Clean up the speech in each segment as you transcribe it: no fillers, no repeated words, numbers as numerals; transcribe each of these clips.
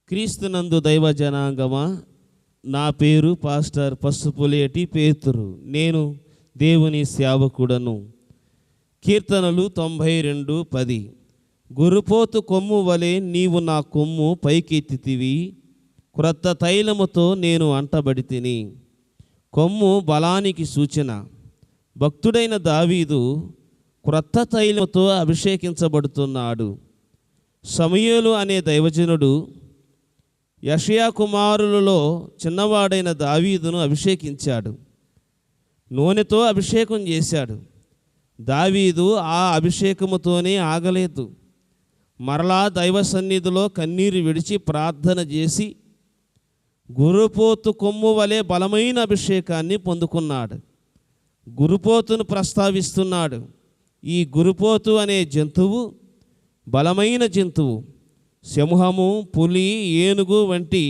క్రీస్తునందు దైవ జనాంగమా, నా పేరు పాస్టర్ పసుపులేటి పేతురు. నేను దేవుని సేవకుడను. కీర్తనలు 92:10. గురుపోతు కొమ్ము వలె నీవు నా కొమ్ము పైకెత్తితివి, క్రొత్త తైలముతో నేను అంటబడితిని. కొమ్ము బలానికి సూచన. భక్తుడైన దావీదు క్రొత్త తైలముతో అభిషేకించబడుతున్నాడు. సమూయేలు అనే దైవజనుడు యెషయా కుమారులలో చిన్నవాడైన దావీదును అభిషేకించాడు, నూనెతో అభిషేకం చేశాడు. దావీదు ఆ అభిషేకముతోనే ఆగలేదు. మరలా దైవ సన్నిధిలో కన్నీరు విడిచి ప్రార్థన చేసి గురుపోతు కొమ్ము వలె బలమైన అభిషేకాన్ని పొందుకున్నాడు. గురుపోతును ప్రస్తావిస్తున్నాడు. ఈ గురుపోతు అనే జంతువు బలమైన జంతువు. సింహము, పులి, ఏనుగు వంటి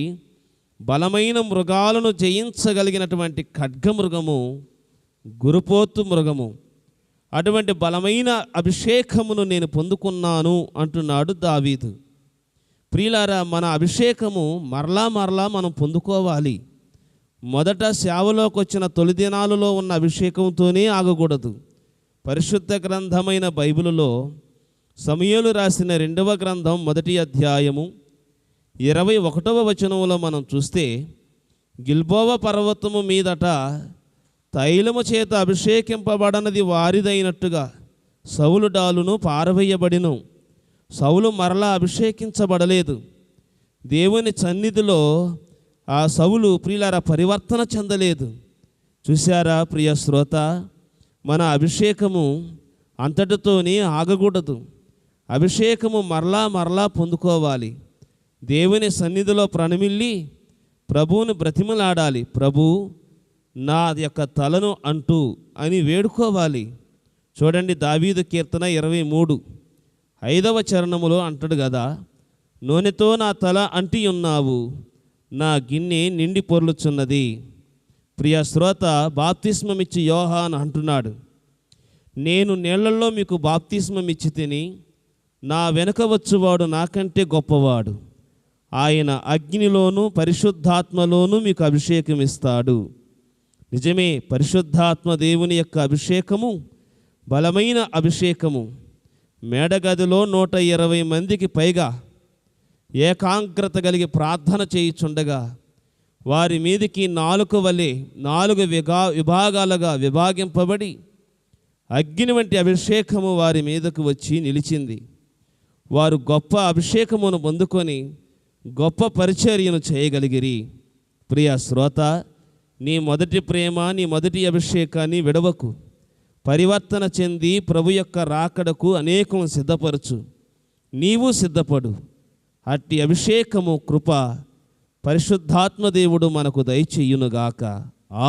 బలమైన మృగాలను జయించగలిగినటువంటి ఖడ్గమృగము గురుపోతు మృగము. అటువంటి బలమైన అభిషేకమును నేను పొందుకున్నాను అంటున్నాడు దావీదు. ప్రియులారా, మన అభిషేకము మరలా మనం పొందుకోవాలి. మొదట సేవలోకి వచ్చిన తొలి దినాలలో ఉన్న అభిషేకంతోనే ఆగకూడదు. పరిశుద్ధ గ్రంథమైన బైబిలులో సమూయేలు రాసిన 2వ గ్రంథం 1వ అధ్యాయము 21వ వచనంలో మనం చూస్తే, గిల్బోవ పర్వతము మీదట తైలము చేత అభిషేకింపబడనది వారిదైనట్టుగా సౌలు డాలును పారవేయబడిను. సౌలు మరలా అభిషేకించబడలేదు. దేవుని సన్నిధిలో ఆ సౌలు ప్రియులారా పరివర్తన చెందలేదు. చూశారా ప్రియ శ్రోత, మన అభిషేకము అంతటితోనే ఆగకూడదు. అభిషేకము మరలా పొందుకోవాలి. దేవుని సన్నిధిలో ప్రణమిల్లి ప్రభువుని బ్రతిమలాడాలి. ప్రభు, నా యొక్క తలను అంటూ అని వేడుకోవాలి. చూడండి, దావీదు కీర్తన 23:5వ చరణములో అంటాడు కదా, నూనెతో నా తల అంటి ఉన్నావు, నా గిన్నె నిండి పొర్లుచున్నది. ప్రియ శ్రోత, బాప్తిస్మమిచ్చి యోహాను అంటున్నాడు, నేను నీళ్లలో మీకు బాప్తిస్మం ఇచ్చి తిని, నా వెనుక వచ్చువాడు నాకంటే గొప్పవాడు, ఆయన అగ్నిలోను పరిశుద్ధాత్మలోనూ మీకు అభిషేకం ఇస్తాడు. నిజమే, పరిశుద్ధాత్మ దేవుని యొక్క అభిషేకము బలమైన అభిషేకము. మేడగదిలో 120 మందికి పైగా ఏకాగ్రత కలిగి ప్రార్థన చేయుచుండగా వారి మీదికి నాలుక వలె 4 విభాగాలుగా విభాగింపబడి అగ్ని వంటి అభిషేకము వారి మీదకు వచ్చి నిలిచింది. వారు గొప్ప అభిషేకమును పొందుకొని గొప్ప పరిచర్యను చేయగలిగిరి. ప్రియ శ్రోత, నీ మొదటి ప్రేమ, నీ మొదటి అభిషేకాన్ని విడవకు. పరివర్తన చెంది ప్రభు యొక్క రాకడకు అనేకం సిద్ధపరచు. నీవు సిద్ధపడు. అట్టి అభిషేకము, కృప పరిశుద్ధాత్మదేవుడు మనకు దయచేయునుగాక.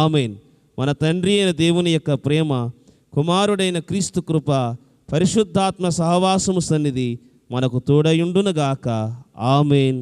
ఆమేన్. మన తండ్రి అయిన దేవుని యొక్క ప్రేమ, కుమారుడైన క్రీస్తు కృప, పరిశుద్ధాత్మ సహవాసము సన్నిధి మనకు తోడయుండునుగాక. ఆమేన్.